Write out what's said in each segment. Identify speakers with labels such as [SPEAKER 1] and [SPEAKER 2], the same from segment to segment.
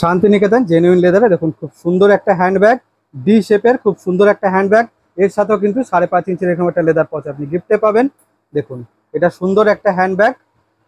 [SPEAKER 1] Santiniketan genuine লেদারে দেখুন খুব সুন্দর একটা হ্যান্ডব্যাগ, ডি শেপের খুব সুন্দর একটা হ্যান্ডব্যাগ। এর সাথেও কিন্তু 5.5 ইঞ্চির এরকম একটা লেদার পচ আপনি গিফটে পাবেন। দেখুন এটা সুন্দর একটা হ্যান্ডব্যাগ,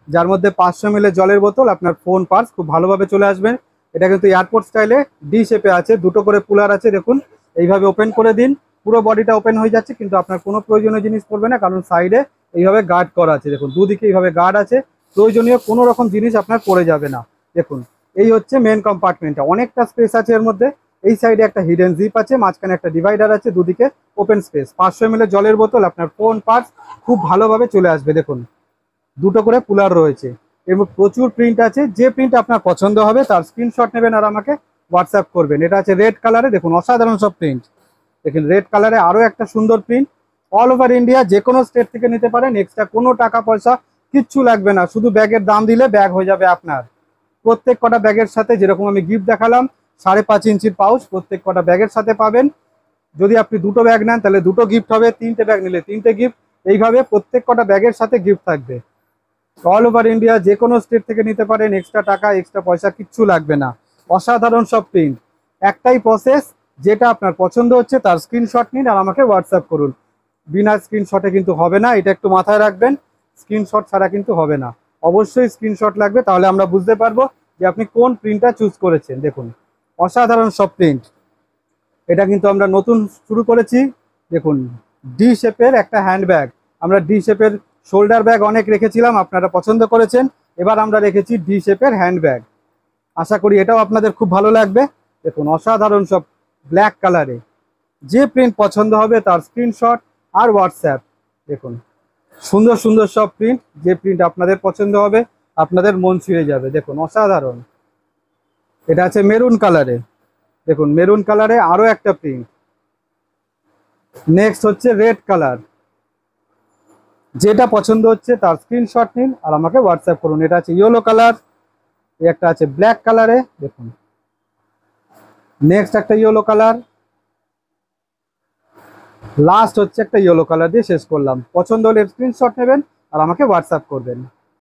[SPEAKER 1] যার মধ্যে 500 ml জলের বোতল, আপনার ফোন পার্স খুব ভালোভাবে চলে আসবেন। এটা কিন্তু এয়ারপোর্ট স্টাইলে ডি শেপে আছে, দুটো করে পুলার আছে। দেখুন এইভাবে ওপেন করে দিন, পুরো বডিটা ওপেন হয়ে যাচ্ছে, কিন্তু আপনার কোনো প্রয়োজনীয় জিনিস পড়বে না, কারণ সাইডে এইভাবে গার্ড করা আছে। দেখুন দুদিকে এইভাবে গার্ড আছে, প্রয়োজনীয় কোনো রকম জিনিস আপনার পড়ে যাবে না। দেখুন এই হচ্ছে মেন কম্পার্টমেন্টটা, অনেকটা স্পেস আছে এর মধ্যে। এই সাইডে একটা হিডেন জিপ আছে, মাঝখানে একটা ডিভাইডার আছে, দুদিকে ওপেন স্পেস। 500 ml জলের বোতল, আপনার ফোন পার্স খুব ভালোভাবে চলে আসবে। দেখুন দুটো করে পুলার রয়েছে, এর মধ্যে প্রচুর প্রিন্ট আছে। যে প্রিন্ট আপনার পছন্দ হবে তার স্ক্রিনশট নেবেন আর আমাকে হোয়াটসঅ্যাপ করবেন। এটা আছে রেড কালারে, দেখুন অসাধারণ সব প্রিন্ট। দেখুন রেড কালারে আরও একটা সুন্দর প্রিন্ট। অল ওভার ইন্ডিয়া যে কোনো স্টেট থেকে নিতে পারেন, এক্সট্রা কোনো টাকা পয়সা কিচ্ছু লাগবে না, শুধু ব্যাগের দাম দিলে ব্যাগ হয়ে যাবে আপনার। প্রত্যেক কটা ব্যাগের সাথে, যেরকম আমি গিফট দেখালাম 5.5 ইঞ্চির পাউচ, প্রত্যেক কটা ব্যাগের সাথে পাবেন। যদি আপনি দুটো ব্যাগ নেন তাহলে দুটো গিফট হবে, তিনটে ব্যাগ নিলে তিনটে গিফট, এইভাবে প্রত্যেক কটা ব্যাগের সাথে গিফট থাকবে। অল ওভার ইন্ডিয়া যে কোনো স্টেট থেকে নিতে পারেন, এক্সট্রা টাকা এক্সট্রা পয়সা কিচ্ছু লাগবে না। অসাধারণ সব প্রিন্ট, একটাই প্রসেস, যেটা আপনার পছন্দ হচ্ছে তার স্ক্রিনশট নিন আর আমাকে হোয়াটসঅ্যাপ করুন। বিনা স্ক্রিনশটে কিন্তু হবে না, এটা একটু মাথায় রাখবেন। স্ক্রিনশট ছাড়া কিন্তু হবে না, অবশ্যই স্ক্রিনশট লাগবে, তাহলে আমরা বুঝতে পারবো যে আপনি কোন প্রিন্টটা চুজ করেছেন। দেখুন অসাধারণ সব প্রিন্ট, এটা কিন্তু আমরা নতুন শুরু করেছি। দেখুন ডি শেপের একটা হ্যান্ডব্যাগ, আমরা ডি শেপের শোল্ডার ব্যাগ অনেক রেখেছিলাম, আপনারা পছন্দ করেছেন। এবার আমরা রেখেছি ডি শেপের হ্যান্ডব্যাগ, আশা করি এটাও আপনাদের খুব ভালো লাগবে। দেখুন অসাধারণ সব ব্ল্যাক কালারে, যে প্রিন্ট পছন্দ হবে তার স্ক্রিনশট আর হোয়াটসঅ্যাপ। দেখুন সুন্দর সুন্দর সব প্রিন্ট, যে প্রিন্ট আপনাদের পছন্দ হবে আপনাদের মন ছুঁয়ে যাবে। দেখুন অসাধারণ, এটা আছে মেরুন কালারে। দেখুন মেরুন কালারে আরও একটা প্রিন্ট। নেক্সট হচ্ছে রেড কালার, যেটা পছন্দ হচ্ছে তার স্ক্রিনশট নিন আর আমাকে হোয়াটসঅ্যাপ করুন। এটা আছে ইয়েলো কালার, একটা আছে ব্ল্যাক কালারে। দেখুন নেক্সট একটা ইয়েলো কালার, লাস্ট হচ্ছে একটা ইয়েলো কালার দিয়ে শেষ করলাম। পছন্দ হলে স্ক্রিনশট নেবেন আর আমাকে হোয়াটসঅ্যাপ করবেন।